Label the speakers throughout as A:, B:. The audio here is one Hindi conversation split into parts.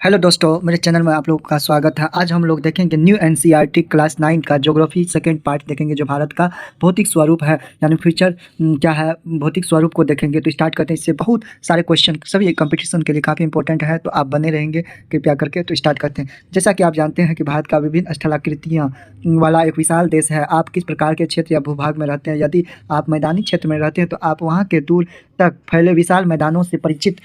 A: हेलो दोस्तों, मेरे चैनल में आप लोगों का स्वागत है। आज हम लोग देखेंगे न्यू एनसीईआरटी क्लास 9 का ज्योग्राफी सेकंड पार्ट देखेंगे, जो भारत का भौतिक स्वरूप है, यानी फ्यूचर क्या है, भौतिक स्वरूप को देखेंगे। तो स्टार्ट करते हैं। इससे बहुत सारे क्वेश्चन सभी कंपटीशन के लिए काफ़ी इंपॉर्टेंट है, तो आप बने रहेंगे कृपया करके। तो स्टार्ट करते हैं। जैसा कि आप जानते हैं कि भारत का विभिन्न स्थलाकृतियाँ वाला एक विशाल देश है। आप किस प्रकार के क्षेत्र या भूभाग में रहते हैं? यदि आप मैदानी क्षेत्र में रहते हैं तो आप वहाँ के दूर तक फैले विशाल मैदानों से परिचित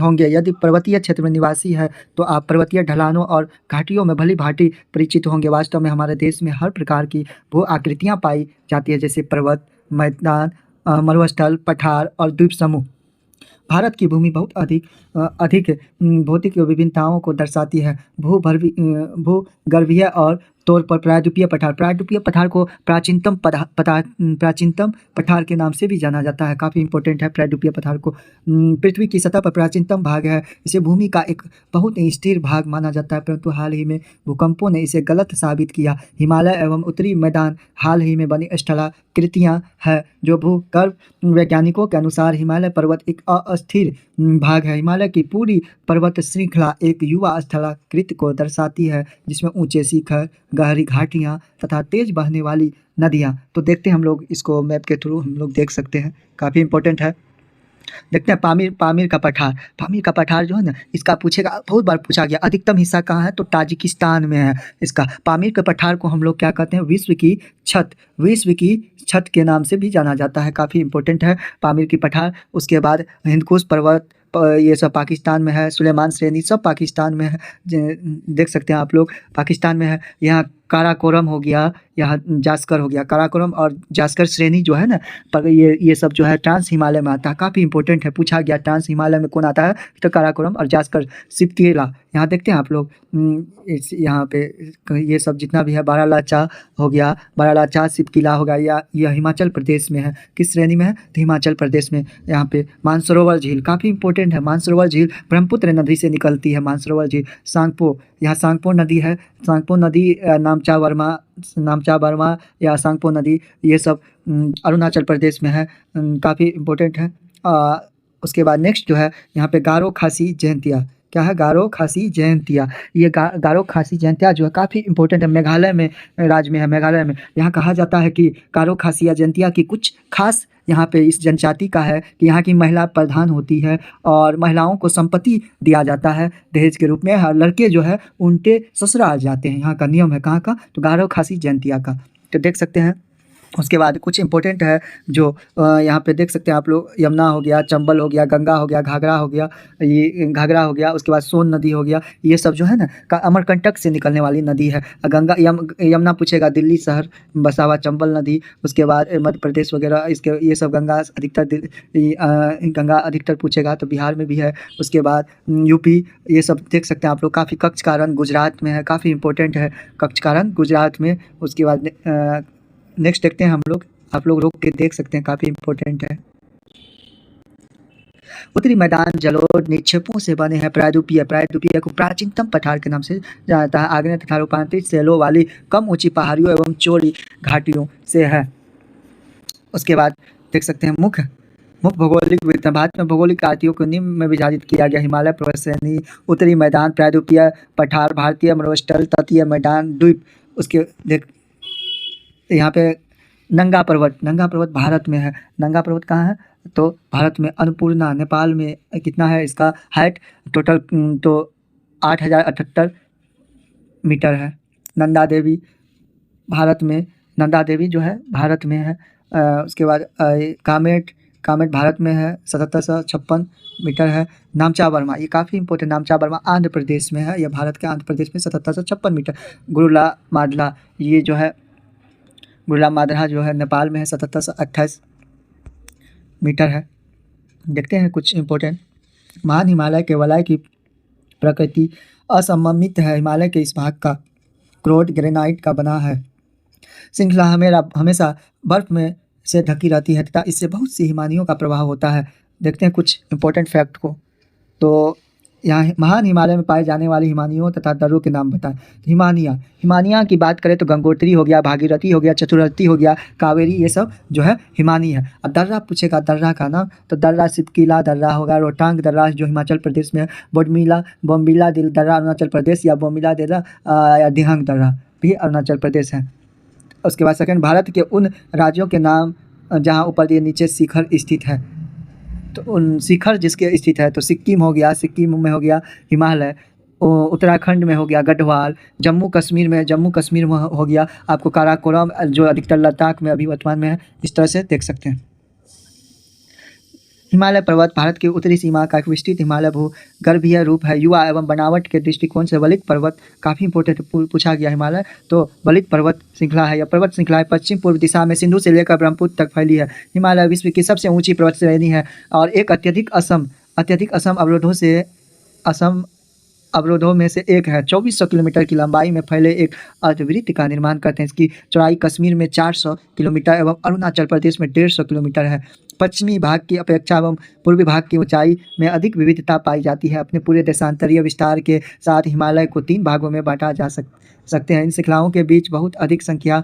A: होंगे। यदि पर्वतीय क्षेत्र में निवासी है तो आप पर्वतीय ढलानों और घाटियों में भली भांति परिचित होंगे। वास्तव में हमारे देश में हर प्रकार की भू आकृतियाँ पाई जाती है, जैसे पर्वत, मैदान, मरुस्थल, पठार और द्वीप समूह। भारत की भूमि बहुत अधिक भौतिक विभिन्नताओं को दर्शाती है। भूगर्भीय और तौर पर प्रायद्वीपीय पठार को प्राचीनतम पठार के नाम से भी जाना जाता है। काफ़ी इंपॉर्टेंट है प्रायद्वीपीय पठार को। पृथ्वी की सतह पर प्राचीनतम भाग है। इसे भूमि का एक बहुत ही स्थिर भाग माना जाता है, परंतु हाल ही में भूकंपों ने इसे गलत साबित किया। हिमालय एवं उत्तरी मैदान हाल ही में बनी स्थलाकृतियाँ है, जो भूगर्भ वैज्ञानिकों के अनुसार हिमालय पर्वत एक अस्थिर भाग है। हिमालय की पूरी पर्वत श्रृंखला एक युवा स्थलाकृति को दर्शाती है, जिसमें ऊंचे शिखर, गहरी घाटियां तथा तेज बहने वाली नदियां। तो देखते हैं हम लोग इसको मैप के थ्रू हम लोग देख सकते हैं, काफ़ी इंपॉर्टेंट है। देखते हैं पामीर का पठार जो है ना, इसका पूछेगा, बहुत बार पूछा गया। अधिकतम हिस्सा कहाँ है? तो ताजिकिस्तान में है। इसका पामीर के पठार को हम लोग क्या कहते हैं? विश्व की छत के नाम से भी जाना जाता है। काफ़ी इंपॉर्टेंट है पामीर की पठार। उसके बाद हिंदकुश पर्वत, ये सब पाकिस्तान में है। सुलेमान श्रेणी सब पाकिस्तान में है। देख सकते हैं आप लोग, पाकिस्तान में है। यहाँ काराकोरम हो गया, यहाँ जास्कर हो गया। काराकोरम और जास्कर श्रेणी जो है ना, पर ये सब जो है ट्रांस हिमालय में आता है। काफ़ी इंपॉर्टेंट है, पूछा गया ट्रांस हिमालय में कौन आता है? तो काराकोरम और जास्कर। सिपकेला यहाँ देखते हैं आप लोग, यहाँ पे ये सब जितना भी है, बारालाचा हो गया, बारालाचा सिपकिला हो गया, या यह हिमाचल प्रदेश में है। किस श्रेणी में है? तो हिमाचल प्रदेश में। यहाँ पे मानसरोवर झील काफ़ी इंपॉर्टेंट है। मानसरोवर झील ब्रह्मपुत्र नदी से निकलती है। मानसरोवर झील। सांगपो, यहाँ सांगपो नदी है। सांगपो नदी नामचा बर्मा या सांगपो नदी, ये सब अरुणाचल प्रदेश में है। काफ़ी इंपॉर्टेंट है। उसके बाद नेक्स्ट जो है, यहाँ पे गारो खासी जयंतिया। क्या है? गारो खासी जयंतिया। ये गारो खासी जयंतिया जो है काफ़ी इंपॉर्टेंट है। मेघालय में, राज्य में है। मेघालय में यहाँ कहा जाता है कि गारो खासी या जयंतिया की कुछ खास यहाँ पे इस जनजाति का है कि यहाँ की महिला प्रधान होती है और महिलाओं को संपत्ति दिया जाता है दहेज के रूप में। हर लड़के जो है उनके ससुराल जाते हैं। यहाँ का नियम है। कहाँ का? तो गारो खासी जयंतिया का। तो देख सकते हैं। उसके बाद कुछ इंपॉर्टेंट है जो यहाँ पे देख सकते हैं आप लोग। यमुना हो गया, चंबल हो गया, गंगा हो गया, घाघरा हो गया, ये घाघरा हो गया। उसके बाद सोन नदी हो गया। ये सब जो है ना, अमरकंटक से निकलने वाली नदी है। यमुना पूछेगा, दिल्ली शहर बसा हुआ चंबल नदी। उसके बाद मध्य प्रदेश वगैरह, इसके ये सब गंगा अधिकतर पूछेगा तो बिहार में भी है। उसके बाद यूपी, ये सब देख सकते हैं आप लोग। काफ़ी कच्छ का रण गुजरात में है। काफ़ी इंपॉर्टेंट है कच्छ का रण गुजरात में। उसके बाद नेक्स्ट देखते हैं हम लोग। आप लोग रोक के देख सकते हैं, काफ़ी इंपॉर्टेंट है। उत्तरी मैदान जलोढ़ निक्षेपों से बने हैं। प्रायद्वीपीय को प्राचीनतम पठार के नाम से जाना जाता है। आग्नेय तथा रूपांतरित सेलों वाली कम ऊंची पहाड़ियों एवं चौड़ी घाटियों से है। उसके बाद देख सकते हैं मुख्य भौगोलिक वितरण। भारत में भौगोलिक आकृतियों को निम्न में विभाजित किया गया। हिमालय पर्वत श्रेणी, उत्तरी मैदान, प्रायद्वीपीय पठार, भारतीय मरुस्थल, तटीय मैदान, द्वीप। उसके देख यहाँ पे नंगा पर्वत भारत में है। नंगा पर्वत कहाँ है? तो भारत में। अन्नपूर्णा नेपाल में। कितना है इसका हाइट टोटल? तो 8078 मीटर है। नंदा देवी भारत में, नंदा देवी जो है भारत में है। उसके बाद कामेट भारत में है, 7756 मीटर है। नामचा बर्मा, ये काफ़ी इंपॉर्टेंट। नामचा बर्मा आंध्र प्रदेश में है। यह भारत के आंध्र प्रदेश में 7756 मीटर। गुरुला माडला, ये जो है गुरुला मादरा जो है नेपाल में है, 7728 मीटर है। देखते हैं कुछ इंपॉर्टेंट। महान हिमालय के वलय की प्रकृति असममित है। हिमालय के इस भाग का क्रोड ग्रेनाइट का बना है। श्रृंखला हमेशा बर्फ में से ढकी रहती है तथा इससे बहुत सी हिमानियों का प्रभाव होता है। देखते हैं कुछ इंपॉर्टेंट फैक्ट को। तो यहाँ महान हिमालय में पाए जाने वाले हिमानियों तथा दर्रों के नाम बताएं। हिमानिया की बात करें तो गंगोत्री हो गया, भागीरथी हो गया, चतुरर्थी हो गया, कावेरी, ये सब जो है हिमानी है। अब दर्रा पूछेगा, दर्रा का नाम, तो दर्रा सिपकीला दर्रा होगा, रोहतांग दर्रा जो हिमाचल प्रदेश में है, बोमबिला दिल दर्रा अरुणाचल प्रदेश, या बोमबिला दर्रा या दिहांग दर्रा भी अरुणाचल प्रदेश है। उसके बाद सेकंड, भारत के उन राज्यों के नाम जहाँ ऊपर दिए नीचे शिखर स्थित है। तो उन शिखर जिसके स्थित है, तो सिक्किम हो गया, सिक्किम में हो गया हिमालय, उत्तराखंड में हो गया गढ़वाल, जम्मू कश्मीर में हो गया आपको काराकोरम, जो अधिकतर लद्दाख में अभी वर्तमान में है। इस तरह से देख सकते हैं। हिमालय पर्वत भारत की उत्तरी सीमा का एक विस्तृत हिमालय भूगर्भीय रूप है। युवा एवं बनावट के दृष्टिकोण से बलित पर्वत काफ़ी इंपॉर्टेंट पूछा गया हिमालय, तो बलित पर्वत श्रृंखला है। यह पर्वत श्रृंखला पश्चिम पूर्व दिशा में सिंधु से लेकर ब्रह्मपुत्र तक फैली है। हिमालय विश्व की सबसे ऊंची पर्वत श्रेणी है और एक अत्यधिक असम अवरोधों में से एक है। 2400 किलोमीटर की लंबाई में फैले एक अर्धवृत्त का निर्माण करते हैं। इसकी चौड़ाई कश्मीर में 400 किलोमीटर एवं अरुणाचल प्रदेश में 150 किलोमीटर है। पश्चिमी भाग की अपेक्षा एवं पूर्वी भाग की ऊंचाई में अधिक विविधता पाई जाती है। अपने पूरे देशांतरीय विस्तार के साथ हिमालय को 3 भागों में बांटा जा सकते हैं। इन श्रृंखलाओं के बीच बहुत अधिक संख्या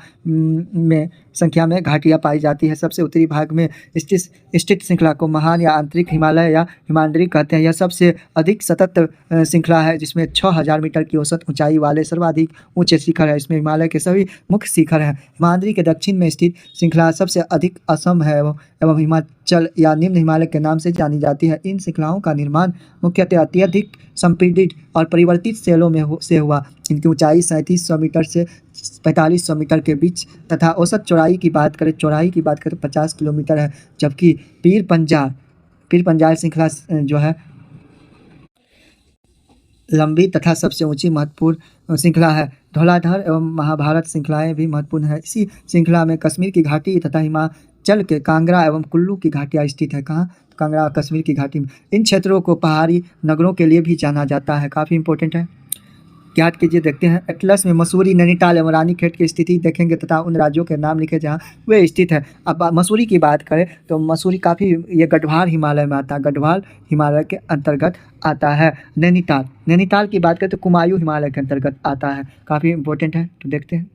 A: में घाटियाँ पाई जाती है। सबसे उत्तरी भाग में स्थित श्रृंखला को महान या आंतरिक हिमालय या हिमाद्री कहते हैं। यह सबसे अधिक सतत श्रृंखला है जिसमें 6000 मीटर की औसत ऊंचाई वाले सर्वाधिक ऊंचे शिखर है। इसमें हिमालय के सभी मुख्य शिखर हैं। हिमाद्री के दक्षिण में स्थित श्रृंखला सबसे अधिक असम है एवं हिमाचल या निम्न हिमालय के नाम से जानी जाती है। इन श्रृंखलाओं का निर्माण मुख्यतः अत्यधिक संपीड़ित और परिवर्तित शैलों में से हुआ। इनकी ऊंचाई 3700 मीटर से 4500 मीटर के बीच तथा औसत चौड़ाई की बात करें 50 किलोमीटर है। जबकि पीर पंजाल श्रृंखला जो है लंबी तथा सबसे ऊंची महत्वपूर्ण श्रृंखला है। धौलाधर एवं महाभारत श्रृंखलाएं भी महत्वपूर्ण है। इसी श्रृंखला में कश्मीर की घाटी तथा हिमाचल के कांगड़ा एवं कुल्लू की घाटियाँ स्थित है। कहाँ? कांगड़ा कश्मीर की घाटी में। इन क्षेत्रों को पहाड़ी नगरों के लिए भी जाना जाता है। काफ़ी इंपॉर्टेंट है, याद कीजिए। देखते हैं एटलस में मसूरी, नैनीताल एवं रानीखेत की स्थिति देखेंगे तथा उन राज्यों के नाम लिखे जहाँ वे स्थित है। अब मसूरी की बात करें तो मसूरी काफ़ी ये गढ़वाल हिमालय में आता है, गढ़वाल हिमालय के अंतर्गत आता है। नैनीताल की बात करें तो कुमायूं हिमालय के अंतर्गत आता है। काफ़ी इंपॉर्टेंट है, तो देखते हैं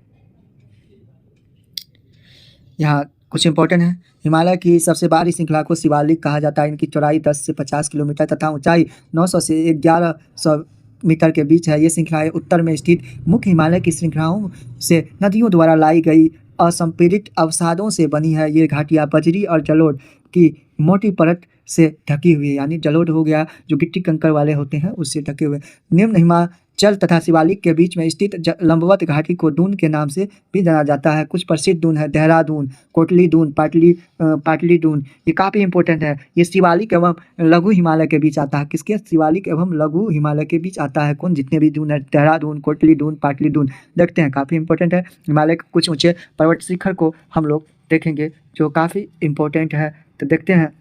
A: यहाँ कुछ इंपॉर्टेंट है। हिमालय की सबसे बाहरी श्रृंखला को शिवालिक कहा जाता है। इनकी चौड़ाई 10 से 50 किलोमीटर तथा ऊंचाई 900 से 1100 मीटर के बीच है। ये श्रृंखलाएं उत्तर में स्थित मुख्य हिमालय की श्रृंखलाओं से नदियों द्वारा लाई गई असंपीड़ित अवसादों से बनी है। ये घाटियाँ बजरी और जलोढ़ की मोटी परत से ढकी हुई है, यानी जलोढ़ हो गया जो गिट्टी कंकड़ वाले होते हैं उससे ढके हुए। निम्न हिमाचल तथा शिवालिक के बीच में स्थित लंबवत घाटी को दून के नाम से भी जाना जाता है। कुछ प्रसिद्ध दून है देहरादून, कोटली दून, पाटली दून। ये काफ़ी इंपॉर्टेंट है। ये शिवालिक एवं लघु हिमालय के बीच आता है। किसके? शिवालिक एवं लघु हिमालय के बीच आता है। कौन? जितने भी दून है, देहरादून, कोटली दून, पाटली दून। देखते हैं, काफ़ी इंपॉर्टेंट है। हिमालय के कुछ ऊँचे पर्वत शिखर को हम लोग देखेंगे जो काफ़ी इंपॉर्टेंट है, तो देखते हैं।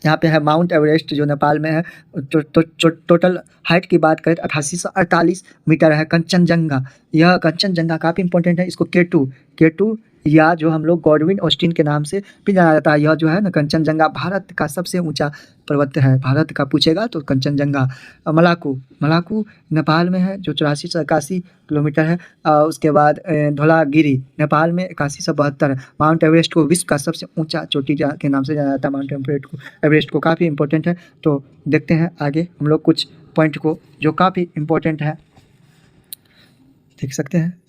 A: यहाँ पे है माउंट एवरेस्ट जो नेपाल में है। टोटल हाइट की बात करें तो 8848 मीटर है। कंचनजंगा, यह कंचनजंगा काफ़ी इंपॉर्टेंट है। इसको केटू या जो हम लोग गॉडविन ऑस्टिन के नाम से भी जाना जाता है। यह जो है ना कंचनजंगा भारत का सबसे ऊंचा पर्वत है। भारत का पूछेगा तो कंचनजंगा। मलाकू नेपाल में है जो 84 से 81 किलोमीटर है। उसके बाद धौलागिरी नेपाल में 8172 है। माउंट एवरेस्ट को विश्व का सबसे ऊंचा चोटी के नाम से जाना जाता है। माउंट एवरेस्ट को काफ़ी इंपॉर्टेंट है, तो देखते हैं आगे हम लोग कुछ पॉइंट को जो काफ़ी इंपॉर्टेंट है, देख सकते हैं।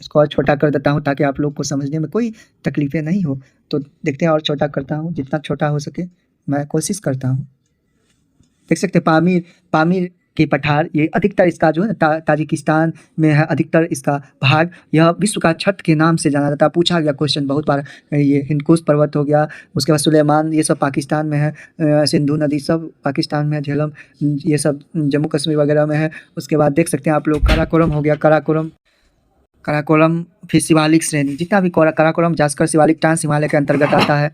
A: इसको और छोटा कर देता हूँ ताकि आप लोग को समझने में कोई तकलीफें नहीं हो, तो देखते हैं और छोटा करता हूँ, जितना छोटा हो सके मैं कोशिश करता हूँ। देख सकते हैं पामीर की पठार, ये अधिकतर इसका जो है ताजिकिस्तान में है अधिकतर इसका भाग। यह विश्व का छठ के नाम से जाना जाता है। पूछा गया क्वेश्चन बहुत बार। ये हिंदकुश पर्वत हो गया, उसके बाद सुलेमान, ये सब पाकिस्तान में है। सिंधु नदी सब पाकिस्तान में है। झेलम ये सब जम्मू कश्मीर वगैरह में है। उसके बाद देख सकते हैं आप लोग काराकोरम हो गया, काराकोरम फिर शिवालिक श्रेणी, जितना भी काराकोरम, जास्कर, शिवालिक ट्रांस हिमालय के अंतर्गत आता है।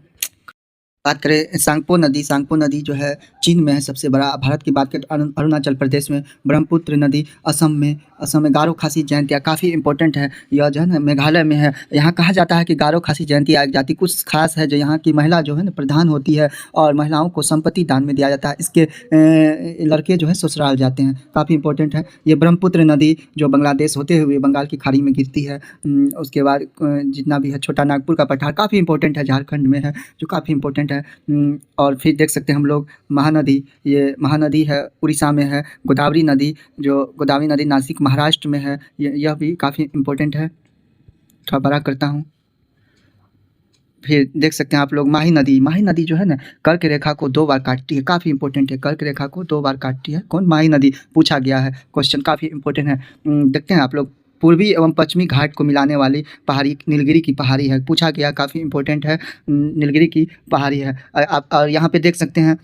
A: बात करें सांगपो नदी जो है चीन में है सबसे बड़ा। भारत की बात करें तो अरुणाचल प्रदेश में ब्रह्मपुत्र नदी, असम में गारो खासी जयंतिया काफ़ी इंपॉर्टेंट है। यह जो है ना मेघालय में है। यहाँ कहा जाता है कि गारो खासी जयंतिया एक जाति कुछ खास है जो यहाँ की महिला जो है ना प्रधान होती है और महिलाओं को संपत्ति दान में दिया जाता है। इसके लड़के जो है ससुराल जाते हैं, काफ़ी इंपॉर्टेंट है। ये ब्रह्मपुत्र नदी जो बांग्लादेश होते हुए बंगाल की खाड़ी में गिरती है। उसके बाद जितना भी है छोटा नागपुर का पठार काफ़ी इंपॉर्टेंट है, झारखंड में है जो काफ़ी इंपॉर्टेंट है। और फिर देख सकते हैं हम लोग महानदी, ये महानदी है उड़ीसा में है। गोदावरी नदी नासिक महाराष्ट्र में है। यह भी काफ़ी इंपॉर्टेंट है। थोड़ा बड़ा करता हूँ। फिर देख सकते हैं आप लोग माही नदी जो है ना कर्क रेखा को 2 बार काटती है, काफ़ी इंपॉर्टेंट है। कर्क रेखा को 2 बार काटती है। कौन? माही नदी पूछा गया है, क्वेश्चन काफ़ी इंपॉर्टेंट है। देखते हैं आप लोग पूर्वी एवं पश्चिमी घाट को मिलाने वाली पहाड़ी नीलगिरी की पहाड़ी है, पूछा गया, काफ़ी इंपॉर्टेंट है। नीलगिरी की पहाड़ी है। आप और यहाँ पे देख सकते हैं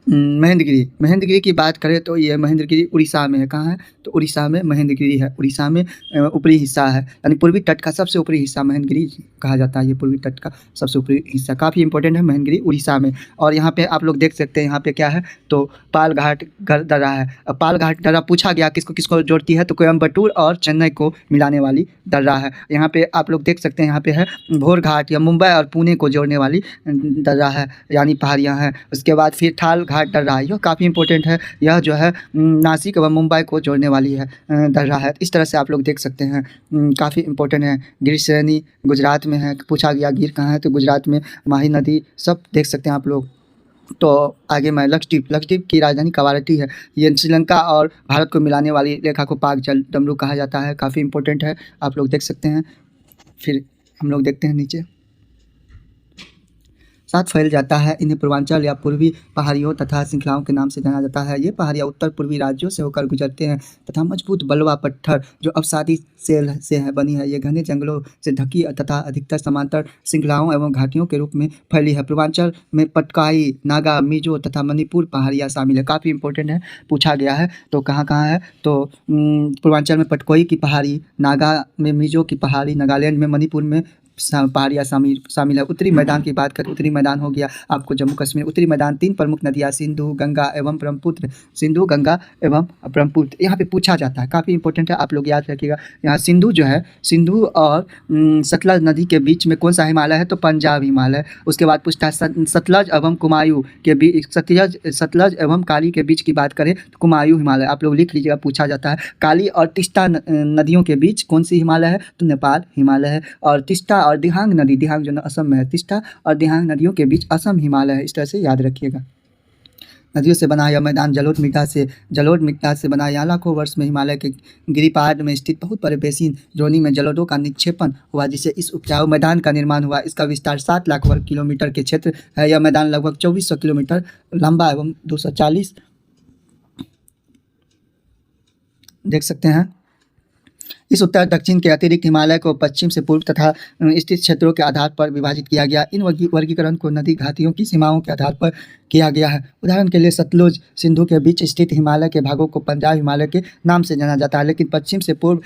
A: महेंद्रगिरी की बात करें तो ये महेंद्रगिरी उड़ीसा में है। कहाँ है? तो उड़ीसा में महेंद्रगिरी है। उड़ीसा में ऊपरी हिस्सा है, यानी पूर्वी तट का सबसे ऊपरी हिस्सा महेंद्रगिरी कहा जाता है। ये पूर्वी तट का सबसे ऊपरी हिस्सा काफ़ी इंपॉर्टेंट है, महेंद्रगिरी उड़ीसा में। और यहाँ पे आप लोग देख सकते हैं यहाँ पे क्या है, तो पाल घाट दर्रा है। अब पाल घाट दर्रा पूछा गया किसको किसको जोड़ती है, तो कोयम्बटूर और चेन्नई को मिलाने वाली दर्रा है। यहाँ पे आप लोग देख सकते हैं यहाँ पे है भोर घाट या मुंबई और पुणे को जोड़ने वाली दर्रा है, यानी पहाड़ियाँ हैं। उसके बाद फिर थाल घाट दर्रा है, यह काफ़ी इंपॉर्टेंट है। यह जो है नासिक व मुंबई को जोड़ने वाली है दर्रा है। इस तरह से आप लोग देख सकते हैं, काफ़ी इंपॉर्टेंट है। गिर श्रेणी गुजरात में है, पूछा गया गिर कहाँ है, तो गुजरात में। माही नदी सब देख सकते हैं आप लोग। तो आगे मैं लक्षद्वीप की राजधानी कवारत्ती है। ये श्रीलंका और भारत को मिलाने वाली रेखा को पाक जल डमरू कहा जाता है, काफ़ी इंपॉर्टेंट है, आप लोग देख सकते हैं। फिर हम लोग देखते हैं नीचे साथ फैल जाता है। इन्हें पूर्वांचल या पूर्वी पहाड़ियों तथा श्रृंखलाओं के नाम से जाना जाता है। ये पहाड़ियाँ उत्तर पूर्वी राज्यों से होकर गुजरते हैं तथा मजबूत बलुआ पत्थर जो अवसादी सेल से है बनी है। ये घने जंगलों से ढकी तथा अधिकतर समांतर श्रृंखलाओं एवं घाटियों के रूप में फैली है। पूर्वांचल में पटकाई, नागा, मिजो तथा मणिपुर पहाड़ियाँ शामिल है, काफ़ी इंपॉर्टेंट है, पूछा गया है। तो कहाँ कहाँ है, तो पूर्वांचल में पटकोई की पहाड़ी, नागा में मिजो की पहाड़ी, नागालैंड में, मणिपुर में पहाड़ियाँ शामिल है। उत्तरी मैदान की बात करें, उत्तरी मैदान हो गया आपको जम्मू कश्मीर। उत्तरी मैदान 3 प्रमुख नदियाँ सिंधु, गंगा एवं ब्रह्मपुत्र, सिंधु, गंगा एवं ब्रह्मपुत्र यहाँ पे पूछा जाता है, काफ़ी इंपॉर्टेंट है, आप लोग याद रखिएगा। यहाँ सिंधु जो है, सिंधु और सतलज नदी के बीच में कौन सा हिमालय है, तो पंजाब हिमालय। उसके बाद पूछता है सतलज एवं कुमायूं के बीच, सतलज एवं काली के बीच की बात करें तो कुमायूं हिमालय, आप लोग लिख लीजिएगा, पूछा जाता है। काली और तिस्ता नदियों के बीच कौन सी हिमालय है, तो नेपाल हिमालय है। और तिस्ता और दिहांग नदी, दिहांग जो असम में है, तिस्ता और दिहांग नदियों के बीच असम हिमालय है। इस तरह से याद रखिएगा। नदियों से बना यह मैदान जलोढ़ मृदा से बना। यहाँ लाखों वर्ष में हिमालय के गिरिपहाड़ में स्थित बहुत बड़े बेसिन द्रोणी में जलोढ़ों का निक्षेपण हुआ, जिससे इस उपजाऊ मैदान का निर्माण हुआ। इसका विस्तार 7 लाख वर्ग किलोमीटर के क्षेत्र है। यह मैदान लगभग 2400 किलोमीटर लंबा एवं 240 देख सकते हैं। इस उत्तर दक्षिण के अतिरिक्त हिमालय को पश्चिम से पूर्व तथा स्थित क्षेत्रों के आधार पर विभाजित किया गया। इन वर्गीकरण को नदी घाटियों की सीमाओं के आधार पर किया गया है। उदाहरण के लिए सतलुज सिंधु के बीच स्थित हिमालय के भागों को पंजाब हिमालय के नाम से जाना जाता है, लेकिन पश्चिम से पूर्व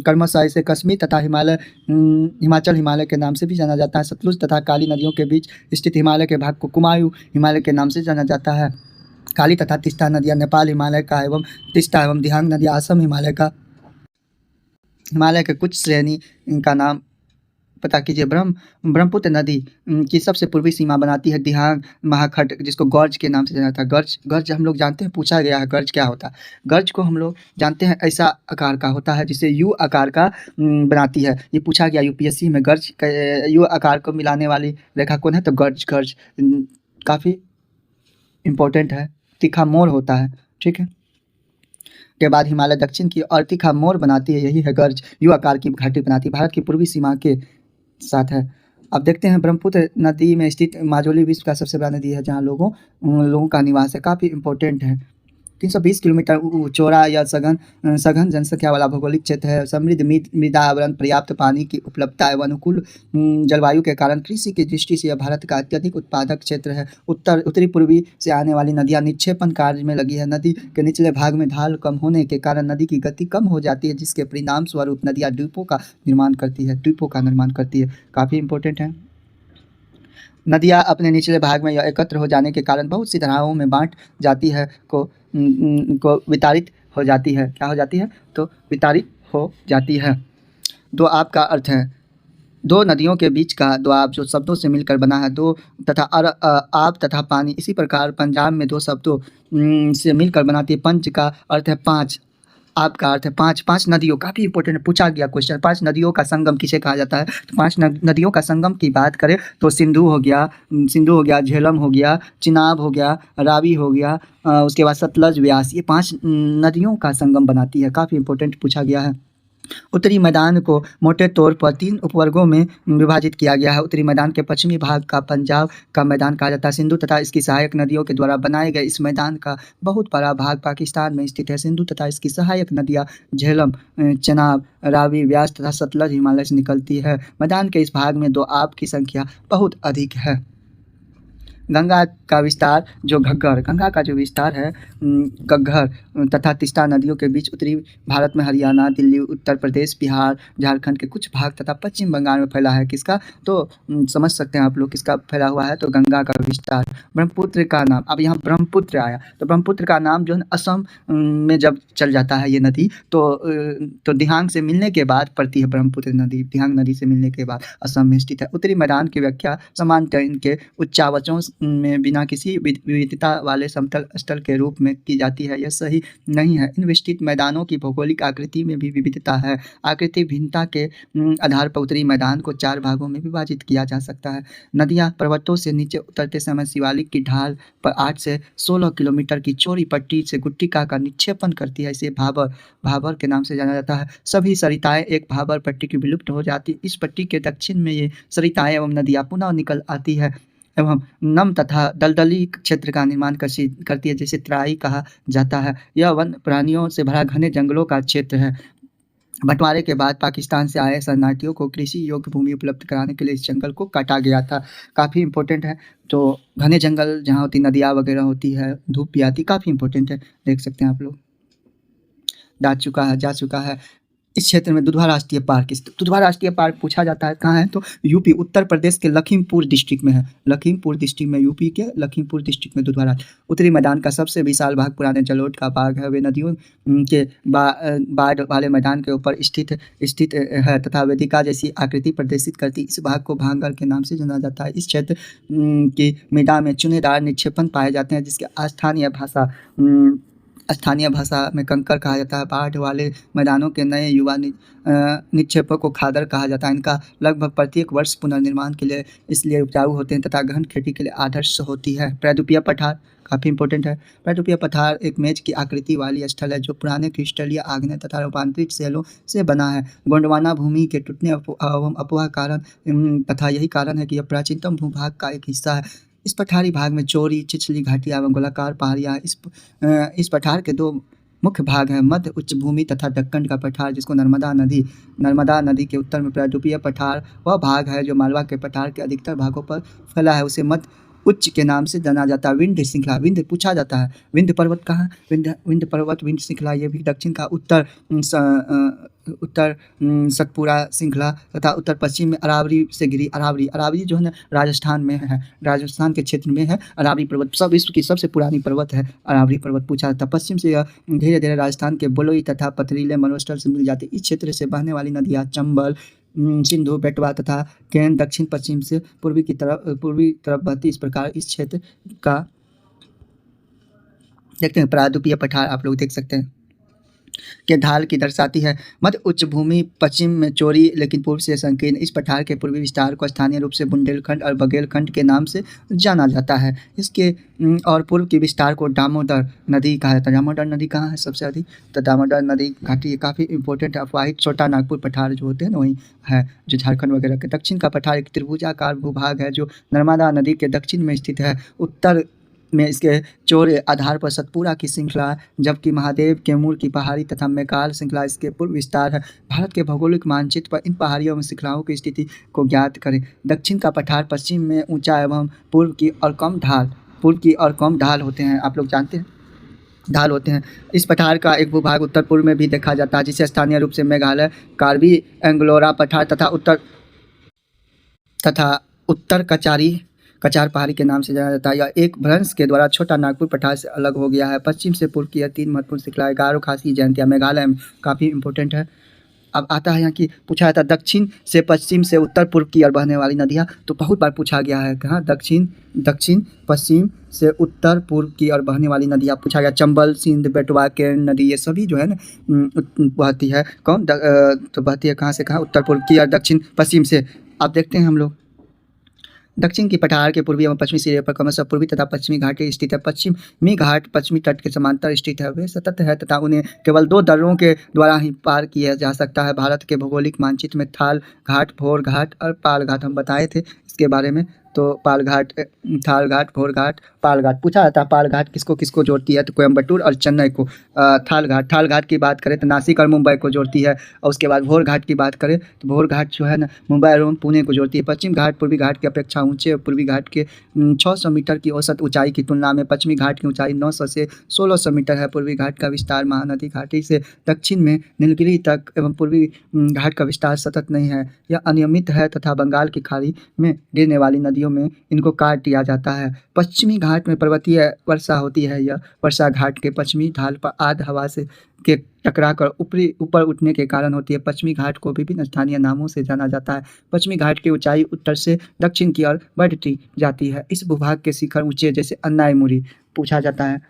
A: क्रमशः इसे कश्मीर तथा हिमाचल हिमालय के नाम से भी जाना जाता है। सतलुज तथा काली नदियों के बीच स्थित हिमालय के भाग को कुमायूं हिमालय के नाम से जाना जाता है। काली तथा तिस्ता नदियाँ नेपाल हिमालय का एवं तिस्ता एवं दिहांग नदियाँ असम हिमालय का हिमालय के कुछ श्रेणी का नाम पता कीजिए। ब्रह्मपुत्र नदी की सबसे पूर्वी सीमा बनाती है दिहांग महाखंड, जिसको गौर्ज के नाम से जाना था। गर्ज हम लोग जानते हैं, पूछा गया है गर्ज क्या होता है। गर्ज को हम लोग जानते हैं ऐसा आकार का होता है जिसे यू आकार का बनाती है। ये पूछा गया यूपीएससी में, गर्ज यू आकार को मिलाने वाली रेखा कौन है, तो गर्ज काफ़ी इम्पोर्टेंट है। तीखा मोर होता है, ठीक है। के बाद हिमालय दक्षिण की और तीखा मोर बनाती है, यही है गर्ज, यू आकार की घाटी बनाती है, भारत की पूर्वी सीमा के साथ है। अब देखते हैं ब्रह्मपुत्र नदी में स्थित माजुली विश्व का सबसे बड़ा नदी है, जहाँ लोगों का निवास है, काफ़ी इंपॉर्टेंट है। 320 किलोमीटर चौड़ा या सघन जनसंख्या वाला भौगोलिक क्षेत्र है। समृद्ध मृदा आवरण, पर्याप्त पानी की उपलब्धता एवं अनुकूल जलवायु के कारण कृषि की दृष्टि से यह भारत का अत्यधिक उत्पादक क्षेत्र है। उत्तरी पूर्वी से आने वाली नदियाँ निक्षेपण कार्य में लगी है। नदी के निचले भाग में ढाल कम होने के कारण नदी की गति कम हो जाती है, जिसके परिणाम स्वरूप नदियाँ द्वीपों का निर्माण करती है, काफ़ी इंपॉर्टेंट है। नदियाँ अपने निचले भाग में या एकत्र हो जाने के कारण बहुत सी धाराओं में बाँट जाती है को विताड़ित हो जाती है। क्या हो जाती है? तो विताड़ित हो जाती है। दोआब का अर्थ है दो नदियों के बीच का दोआब जो शब्दों से मिलकर बना है। दो तथा आब तथा पानी। इसी प्रकार पंजाब में दो शब्दों से मिलकर बनाती है। पंच का अर्थ है पाँच, आब का अर्थ है पाँच। पाँच नदियों, काफ़ी इंपॉर्टेंट पूछा गया क्वेश्चन, पाँच नदियों का संगम किसे कहा जाता है? तो पाँच नदियों का संगम की बात करें तो सिंधु हो गया, झेलम हो गया, चिनाब हो गया, रावी हो गया, उसके बाद सतलज, व्यास, ये पाँच नदियों का संगम बनाती है। काफ़ी इंपॉर्टेंट पूछा गया है। उत्तरी मैदान को मोटे तौर पर 3 उपवर्गों में विभाजित किया गया है। उत्तरी मैदान के पश्चिमी भाग का पंजाब का मैदान कहा जाता है। सिंधु तथा इसकी सहायक नदियों के द्वारा बनाए गए इस मैदान का बहुत बड़ा भाग पाकिस्तान में स्थित है। सिंधु तथा इसकी सहायक नदियाँ झेलम, चेनाब, रावी, व्यास तथा सतलज हिमालय से निकलती है। मैदान के इस भाग में दोआब की संख्या बहुत अधिक है। गंगा का विस्तार जो घग्गर, गंगा का जो विस्तार है घग्गर तथा तीस्ता नदियों के बीच उत्तरी भारत में हरियाणा, दिल्ली, उत्तर प्रदेश, बिहार, झारखंड के कुछ भाग तथा पश्चिम बंगाल में फैला है। किसका? तो समझ सकते हैं आप लोग किसका फैला हुआ है, तो गंगा का विस्तार। ब्रह्मपुत्र का नाम, अब यहाँ ब्रह्मपुत्र आया तो ब्रह्मपुत्र का नाम जो है असम में जब चल जाता है ये नदी तो दिहांग से मिलने के बाद पड़ती है ब्रह्मपुत्र नदी। दिहांग नदी से मिलने के बाद असम में स्थित है। उत्तरी मैदान की व्याख्या सामान्यतः इनके उच्चावचों में बिना किसी विविधता वाले समतल स्थल के रूप में की जाती है। यह सही नहीं है। इन विस्तृत मैदानों की भौगोलिक आकृति में भी विविधता है। आकृति भिन्नता के आधार पर उत्तरी मैदान को 4 भागों में विभाजित किया जा सकता है। नदियाँ पर्वतों से नीचे उतरते समय शिवालिक की ढाल पर 8 से 16 किलोमीटर की चौड़ी पट्टी से गुट्टिका का निक्षेपण करती है। इसे भाबर के नाम से जाना जाता है। सभी सरिताएं एक भाबर पट्टी की विलुप्त हो जाती। इस पट्टी के दक्षिण में ये सरिताएं एवं नदियाँ पुनः निकल आती है एवं नम तथा दलदली क्षेत्र का निर्माण करती है, जिसे तराई कहा जाता है। यह वन प्राणियों से भरा घने जंगलों का क्षेत्र है। बंटवारे के बाद पाकिस्तान से आए शरणार्थियों को कृषि योग्य भूमि उपलब्ध कराने के लिए इस जंगल को काटा गया था। काफ़ी इंपॉर्टेंट है। तो घने जंगल जहाँ होती नदियाँ वगैरह होती है, धूप भी आती, काफ़ी इंपॉर्टेंट है, देख सकते हैं आप लोग। जा चुका है। इस क्षेत्र में दुधवा राष्ट्रीय पार्क स्थित। दुधवा राष्ट्रीय पार्क पूछा जाता है कहाँ है, तो यूपी उत्तर प्रदेश के लखीमपुर डिस्ट्रिक्ट में है। लखीमपुर डिस्ट्रिक्ट में, यूपी के लखीमपुर डिस्ट्रिक्ट में दुधवा राष्ट्रीय। उत्तरी मैदान का सबसे विशाल भाग पुराने जलोढ़ का भाग है। वे नदियों के बाढ़ वाले मैदान के ऊपर स्थित है तथा वेदिका जैसी आकृति प्रदर्शित करती। इस भाग को भांगर के नाम से जाना जाता है। इस क्षेत्र की मृदा में चुनेदार निक्षेपण पाए जाते हैं, जिसके स्थानीय भाषा में कंकर कहा जाता है। बाढ़ वाले मैदानों के नए युवा निक्षेपों को खादर कहा जाता है। इनका लगभग प्रत्येक वर्ष पुनर्निर्माण के लिए इसलिए उपजाऊ होते हैं तथा गहन खेती के लिए आदर्श होती है। प्रायद्वीपीय पठार काफ़ी इंपॉर्टेंट है। प्रायद्वीपीय पठार एक मेज की आकृति वाली स्थल है जो पुराने क्रिस्टलीय आग्नेय तथा रूपांतरित शैलों से बना है। गोंडवाना भूमि के टूटने एवं अपवाह कारण तथा यही कारण है कि यह प्राचीनतम भूभाग का एक हिस्सा है। इस पठारी भाग में चौड़ी, चिचली घाटियाँ एवं गोलाकार पहाड़ियाँ। इस पठार के 2 मुख्य भाग हैं, मध्य उच्च भूमि तथा दक्कन का पठार, जिसको नर्मदा नदी के उत्तर में प्रायद्वीपीय पठार वह भाग है जो मालवा के पठार के अधिकतर भागों पर फैला है। उसे मध्य उच्च के नाम से जाना जाता है। विंध्य श्रृंखला, विंध्य पूछा जाता है। विंध्य पर्वत कहाँ? विंध्य पर्वत, विंध्य श्रृंखला, ये भी दक्षिण का उत्तर सतपुरा श्रृंखला तथा उत्तर पश्चिम में अरावली से घिरी। अरावली जो है ना राजस्थान में है, राजस्थान के क्षेत्र में है। अरावली पर्वत सब विश्व की सबसे पुरानी पर्वत है। अरावली पर्वत पूछा जाता है। पश्चिम से यह धीरे धीरे राजस्थान के बलुई तथा पथरीले मरुस्थल से मिल जाती। इस क्षेत्र से बहने वाली नदियाँ चंबल, सिंधु, बेटवा तथा केन दक्षिण पश्चिम से पूर्वी तरफ बहती। इस प्रकार इस क्षेत्र का देखते हैं प्रायद्वीपीय पठार आप लोग देख सकते हैं के ढाल की दर्शाती है। मध्य उच्च भूमि पश्चिम में चौड़ी लेकिन पूर्व से संकीर्ण। इस पठार के पूर्वी विस्तार को स्थानीय रूप से बुंदेलखंड और बघेलखंड के नाम से जाना जाता है। इसके और पूर्व के विस्तार को दामोदर नदी कहा जाता है। दामोदर नदी कहाँ है सबसे अधिक? तो दामोदर नदी घाटी काफ़ी इंपॉर्टेंट है। अफवाहित छोटा नागपुर पठार जो होते हैं ना वहीं है, जो झारखंड वगैरह के। दक्षिण का पठार एक त्रिभुजाकार भूभाग है जो नर्मदा नदी के दक्षिण में स्थित है। उत्तर में इसके चौड़े आधार पर सतपुरा की श्रृंखला, जबकि महादेव, कैमूर की पहाड़ी तथा मैकाल श्रृंखला इसके पूर्व विस्तार है। भारत के भौगोलिक मानचित्र पर इन पहाड़ियों में श्रृंखलाओं की स्थिति को ज्ञात करें। दक्षिण का पठार पश्चिम में ऊंचा एवं पूर्व की और कम ढाल होते हैं। आप लोग जानते हैं ढाल होते हैं। इस पठार का एक भूभाग उत्तर पूर्व में भी देखा जाता है, जिसे स्थानीय रूप से मेघालय, कार्बी एंग्लोरा पठार तथा उत्तर कचारी कचार पहाड़ी के नाम से जाना जाता है। यह एक भ्रंश के द्वारा छोटा नागपुर पठार से अलग हो गया है। पश्चिम से पूर्व की यह 3 महत्वपूर्ण श्रृंखलाएँ गारो, खासी, जयंतिया मेघालय में काफ़ी इंपॉर्टेंट है। अब आता है यहाँ की पूछा जाता है दक्षिण से पश्चिम से उत्तर पूर्व की ओर बहने वाली नदियाँ, तो बहुत बार पूछा गया है कहाँ दक्षिण पश्चिम से उत्तर पूर्व की ओर बहने वाली नदियाँ पूछा गया। चंबल, सिंध, बेतवा, केरन नदी ये सभी जो है ना बहती है तो बहती है कहाँ से कहाँ उत्तर पूर्व की और दक्षिण पश्चिम से। अब देखते हैं हम लोग दक्षिण की पठार के पूर्वी एवं पश्चिमी सिरे पर क्रमशः पूर्वी तथा पश्चिमी घाटी स्थित है। पश्चिमी घाट पश्चिमी तट के समांतर स्थित है। वे सतत है तथा उन्हें केवल 2 दर्रों के द्वारा ही पार किया जा सकता है। भारत के भौगोलिक मानचित्र में थाल घाट, भोर घाट और पाल घाट हम बताए थे इसके बारे में। तो पाल घाट, थाल घाट, भोर घाट, पाल घाट पूछा जाता है। पाल घाट किसको किसको जोड़ती है तो कोयम्बटूर और चेन्नई को। थाल घाट की बात करें तो नासिक और मुंबई को जोड़ती है। और उसके बाद भोर घाट की बात करें तो भोर घाट जो है ना मुंबई एवं पुणे को जोड़ती है। पश्चिम घाट पूर्वी घाट की अपेक्षा ऊंचे और पूर्वी घाट के 600 मीटर की औसत ऊंचाई की तुलना में पश्चिमी घाट की ऊंचाई 900 से 1600 मीटर है। पूर्वी घाट का विस्तार महानदी घाटी से दक्षिण में नीलगिरी तक एवं पूर्वी घाट का विस्तार सतत नहीं है, यह अनियमित है तथा बंगाल की खाड़ी में गिरने वाली नदियों में इनको काट दिया जाता है। पश्चिमी घाट में पर्वतीय वर्षा होती है। यह वर्षा घाट के पश्चिमी ढाल पर आर्द्र हवा से के टकराकर ऊपर उठने के कारण होती है। पश्चिमी घाट को विभिन्न स्थानीय नामों से जाना जाता है। पश्चिमी घाट की ऊंचाई उत्तर से दक्षिण की ओर बढ़ती जाती है। इस भूभाग के शिखर ऊंचे जैसे अन्नायमुरी पूछा जाता है।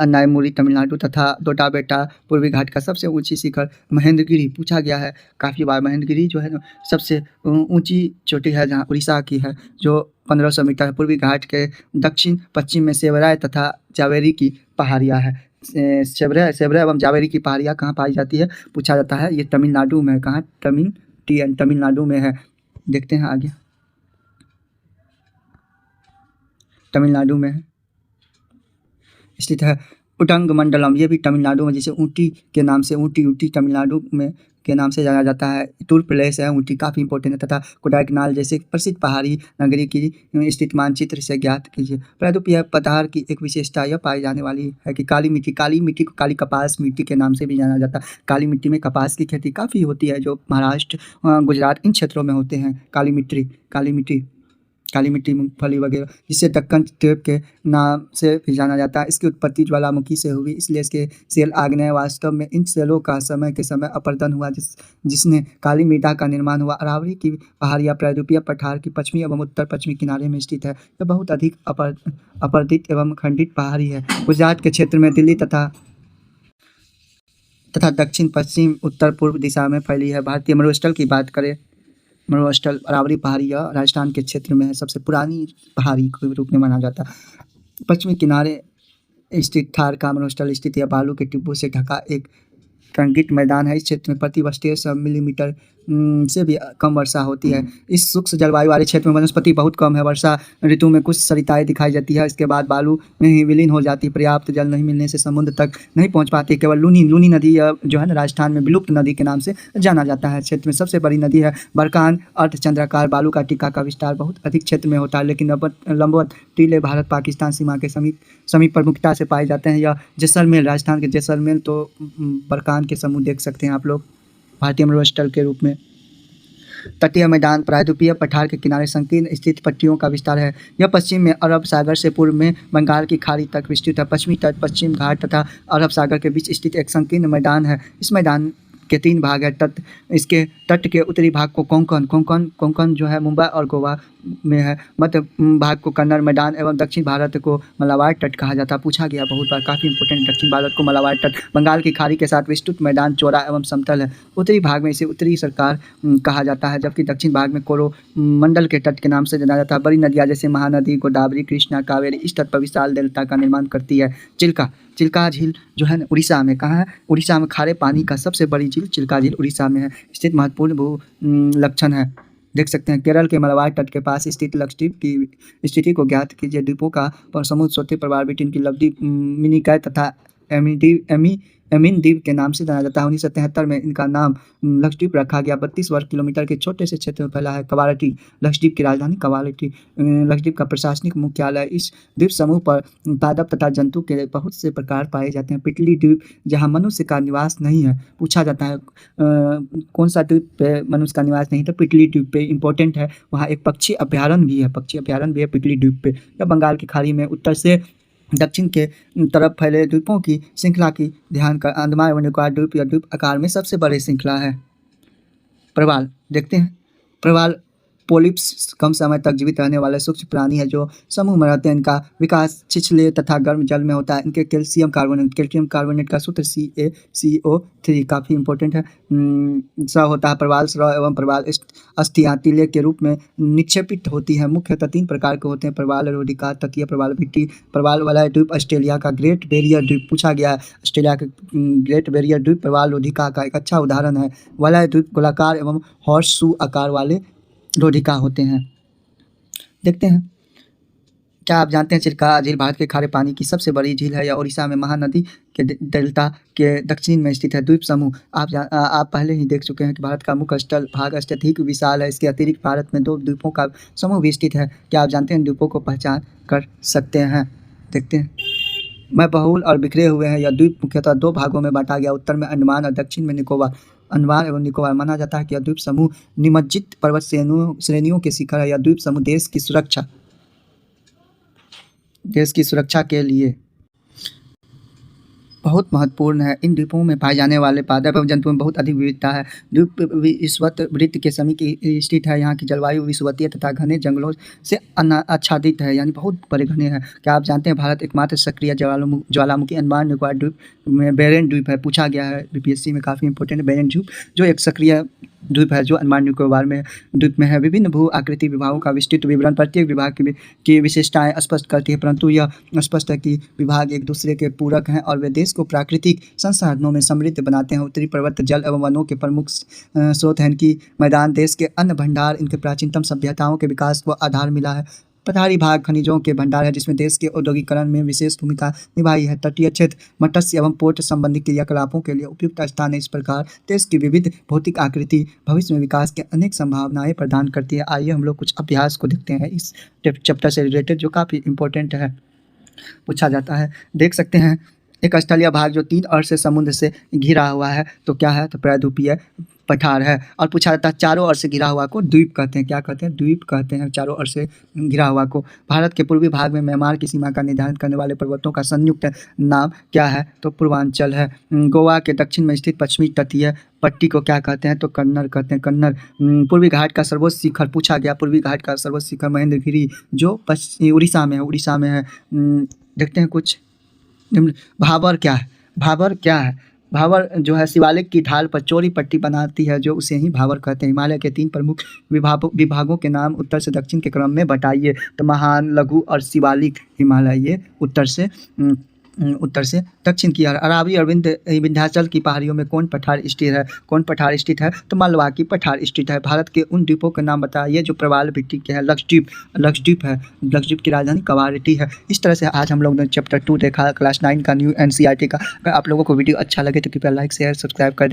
A: अन्नायमुरी तमिलनाडु तथा दोडाबेटा पूर्वी घाट का सबसे ऊंची शिखर महेंद्रगिरी पूछा गया है काफ़ी बार। महेंद्रगिरी जो है ना सबसे ऊंची चोटी है जहाँ उड़ीसा की है जो 1500 मीटर है। पूर्वी घाट के दक्षिण पश्चिम में सेवराय तथा जावेरी की पहाड़ियाँ है। सेवराय एवं जावेरी की पहाड़ियाँ कहाँ पाई जाती है पूछा जाता है। ये तमिलनाडु में कहाँ तमिलनाडु में है। देखते हैं आगे तमिलनाडु में है स्थित है। उटंग मंडलम ये भी तमिलनाडु में, जैसे ऊटी के नाम से ऊटी तमिलनाडु में के नाम से जाना जाता है। टूर प्लेस है ऊटी काफ़ी इंपॉर्टेंट है। तथा कोडाइकनाल जैसे प्रसिद्ध पहाड़ी नगरी की स्थित मानचित्र से ज्ञात कीजिए। प्रायद्वीपीय पठार की एक विशेषता यह पाई जाने वाली है कि काली मिट्टी को काली कपास मिट्टी के नाम से भी जाना जाता है। काली मिट्टी में कपास की खेती काफ़ी होती है जो महाराष्ट्र, गुजरात इन क्षेत्रों में होते हैं। काली मिट्टी मूंगफली वगैरह, जिसे दक्कन ट्रेप के नाम से भी जाना जाता है। इसकी उत्पत्ति ज्वालामुखी से हुई, इसलिए इसके सेल आग्नेय। वास्तव में इन सेलों का समय के समय अपरदन हुआ जिसने काली मृदा का निर्माण हुआ। अरावली की पहाड़ियाँ प्रायद्वीपीय पठार की पश्चिमी एवं उत्तर पश्चिमी किनारे में स्थित है। यह बहुत अधिक अपरदित एवं खंडित पहाड़ी है। गुजरात के क्षेत्र में दिल्ली तथा दक्षिण पश्चिम उत्तर पूर्व दिशा में फैली है। भारतीय मरुस्थल की बात करें, मरुस्थल अरावली पहाड़ी राजस्थान के क्षेत्र में है। सबसे पुरानी पहाड़ी के रूप में माना जाता है। पश्चिमी किनारे स्थित थार का मरुस्थल स्थित है। बालू के टिब्बों से ढका एक कंक्रीट मैदान है। इस क्षेत्र में प्रति वर्ष 1300 मिलीमीटर से भी कम वर्षा होती है। इस शुष्क जलवायु वाले क्षेत्र में वनस्पति बहुत कम है। वर्षा ऋतु में कुछ सरिताएं दिखाई जाती है, इसके बाद बालू में ही विलीन हो जाती है। पर्याप्त जल नहीं मिलने से समुद्र तक नहीं पहुंच पाती। केवल लूनी नदी जो है ना राजस्थान में विलुप्त नदी के नाम से जाना जाता है। क्षेत्र में सबसे बड़ी नदी है बरकान। अर्धचंद्राकार बालू का टिक्का का विस्तार बहुत अधिक क्षेत्र में होता है, लेकिन लंबवत टीले भारत पाकिस्तान सीमा के समीप प्रमुखता से पाए जाते हैं। यह जैसलमेर, राजस्थान के जैसलमेर तो बरकान के समूह देख सकते हैं आप लोग भारतीय मरुस्थल के रूप में। तटीय मैदान प्रायद्वीपीय पठार के किनारे संकीर्ण स्थित पट्टियों का विस्तार है। यह पश्चिम में अरब सागर से पूर्व में बंगाल की खाड़ी तक विस्तृत है। पश्चिमी तट, पश्चिम घाट तथा अरब सागर के बीच स्थित एक संकीर्ण मैदान है। इस मैदान के 3 भाग है। इसके तट के उत्तरी भाग को कोंकण जो है मुंबई और गोवा में है। मध्य भाग को कन्नड़ मैदान एवं दक्षिण भारत को मलाबार तट कहा जाता है। पूछा गया बहुत बार, काफ़ी इंपॉर्टेंट। दक्षिण भारत को मलाबार तट बंगाल की खाड़ी के साथ विस्तृत मैदान, चौड़ा एवं समतल है। उत्तरी भाग में इसे उत्तरी सरकार कहा जाता है, जबकि दक्षिण भाग में कोरोमंडल के तट के नाम से जाना जाता है। बड़ी नदियाँ जैसे महानदी, गोदावरी, कृष्णा, कावेरी इस तट पर विशाल डेल्टा का निर्माण करती है। चिल्का झील जो है उड़ीसा में कहाँ है? उड़ीसा में खारे पानी का सबसे बड़ी झील चिल्का झील उड़ीसा में है स्थित महत्वपूर्ण भू लक्षण है। देख सकते हैं केरल के मलाबार तट के पास स्थित लक्षद्वीप की स्थिति को ज्ञात कीजिए। द्वीपों का पर समुद्र सोते प्रभावित इनकी लवदी मिनिकॉय तथा एमिन द्वीप के नाम से जाना जाता है। 1973 में इनका नाम लक्षद्वीप रखा गया। 32 वर्ग किलोमीटर के छोटे से क्षेत्र में फैला है कवारटी, लक्षद्वीप की राजधानी कवारटी। लक्षद्वीप का प्रशासनिक मुख्यालय। इस द्वीप समूह पर पादप तथा जंतु के बहुत से प्रकार पाए जाते हैं। पिटली द्वीप, जहाँ मनुष्य का निवास नहीं है। पूछा जाता है कौन सा द्वीप पे मनुष्य का निवास नहीं, तो पिटली द्वीप पे इंपॉर्टेंट है। वहाँ एक पक्षी अभ्यारण्य भी है पिटली द्वीप पे। यह बंगाल की खाड़ी में उत्तर से दक्षिण के तरफ फैले द्वीपों की श्रृंखला की ध्यान कर अंडमान एवं निकोबार द्वीप या द्वीप आकार में सबसे बड़ी श्रृंखला है। प्रवाल देखते हैं। प्रवाल पोलिप्स कम समय तक जीवित रहने वाले सूक्ष्म प्राणी है जो समूह में रहते हैं। इनका विकास छिछले तथा गर्म जल में होता है। इनके कैल्शियम कार्बोनेट का सूत्र CaCO3 काफ़ी इंपॉर्टेंट है। स्राव होता है। प्रवाल स्राव एवं प्रवाल अस्थियाँ टीले के रूप में निक्षेपित होती हैं। मुख्यतः 3 प्रकार के होते हैं: प्रवाल रोडिका, तटीय प्रवाल भिट्टी, प्रवाल वलय द्वीप। ऑस्ट्रेलिया का ग्रेट बैरियर द्वीप पूछा गया है। ऑस्ट्रेलिया के ग्रेट बैरियर द्वीप प्रवाल रोडिका का एक अच्छा उदाहरण है। वलय द्वीप गोलाकार एवं हॉर्स शू आकार वाले रोडिका होते हैं। देखते हैं, क्या आप जानते हैं चिल्का झील भारत के खारे पानी की सबसे बड़ी झील है। यह उड़ीसा में महानदी के डेल्टा के दक्षिण में स्थित है। द्वीप समूह आप पहले ही देख चुके हैं कि भारत का मुख्य स्थल भाग अत्यधिक विशाल है। इसके अतिरिक्त भारत में 2 द्वीपों का समूह भी स्थित है। क्या आप जानते हैं द्वीपों को पहचान कर सकते हैं? देखते हैं। मैं बहुल और बिखरे हुए हैं। यह द्वीप मुख्यतः 2 भागों में बांटा गया। उत्तर में अंडमान और दक्षिण में निकोबार। अंडमान एवं निकोबार माना जाता है कि यह द्वीप समूह निमज्जित पर्वत श्रेणियों के शिखर है। यह द्वीप समूह देश की सुरक्षा के लिए बहुत महत्वपूर्ण है। इन द्वीपों में पाए जाने वाले पादप एवं जंतुओं में बहुत अधिक विविधता है। द्वीप विषुवत वृत्त के समीप स्थित है। यहाँ की जलवायु विषुवतीय तथा घने जंगलों से आच्छादित है, यानी बहुत बड़े घने हैं। क्या आप जानते हैं भारत एकमात्र सक्रिय ज्वालामुखी अंडमान निकोबार द्वीप में बेरेन द्वीप है। पूछा गया है BPSC में, काफ़ी इंपॉर्टेंट है बेरेन द्वीप, जो एक सक्रिय द्वीप है जो अंडमान निकोबार में द्वीप में है। विभिन्न भू आकृति विभागों का विस्तृत विवरण प्रत्येक विभाग की विशेषताएं स्पष्ट करती है, परंतु यह स्पष्ट है कि विभाग एक दूसरे के पूरक हैं और वे देश को प्राकृतिक संसाधनों में समृद्ध बनाते हैं। उत्तरी पर्वत जल एवं वनों के प्रमुख स्रोत हैं। इनकी मैदान देश के अन्न भंडार, इनके प्राचीनतम सभ्यताओं के विकास को आधार मिला है। पठारी भाग खनिजों के भंडार है जिसमें देश के औद्योगिकरण में विशेष भूमिका निभाई है। तटीय क्षेत्र मत्स्य एवं पोर्ट संबंधी क्रियाकलापों के लिए उपयुक्त स्थान है। इस प्रकार देश की विविध भौतिक आकृति भविष्य में विकास के अनेक संभावनाएं प्रदान करती है। आइए हम लोग कुछ अभ्यास को देखते हैं इस चैप्टर से रिलेटेड, जो काफ़ी इंपॉर्टेंट है। पूछा जाता है, देख सकते हैं एक स्थलीय भाग जो 3 ओर से समुद्र से घिरा हुआ है, तो क्या है? तो प्रायद्वीपीय पठार है। और पूछा जाता है चारों ओर से घिरा हुआ को द्वीप कहते हैं। क्या कहते हैं? द्वीप कहते हैं चारों ओर से घिरा हुआ को। भारत के पूर्वी भाग में म्यांमार की सीमा का निर्धारण करने वाले पर्वतों का संयुक्त नाम क्या है? तो पूर्वांचल है। गोवा के दक्षिण में स्थित पश्चिमी तटीय पट्टी को क्या कहते हैं? तो कन्नर कहते हैं, कन्नर। पूर्वी घाट का सर्वोच्च शिखर पूछा गया। पूर्वी घाट का सर्वोच्च शिखर महेंद्रगिरी जो उड़ीसा में है। देखते हैं कुछ। भाबर क्या है? भाबर जो है शिवालिक की ढाल पर चौड़ी पट्टी बनाती है, जो उसे ही भाबर कहते हैं। हिमालय के 3 प्रमुख विभागों के नाम उत्तर से दक्षिण के क्रम में बताइए। तो महान, लघु और शिवालिक हिमालय, ये उत्तर से दक्षिण की। अरावली और विंध्याचल की पहाड़ियों में कौन पठार स्थित है? तो मालवा की पठार स्थित है। भारत के उन द्वीपों के नाम बताइए जो प्रवाल भिट्टी के हैं। लक्षद्वीप है। लक्षद्वीप की राजधानी कवारटी है। इस तरह से आज हम लोग ने चैप्टर 2 देखा, क्लास 9 का न्यू NCERT का। अगर आप लोगों को वीडियो अच्छा लगे तो कृपया लाइक शेयर सब्सक्राइब कर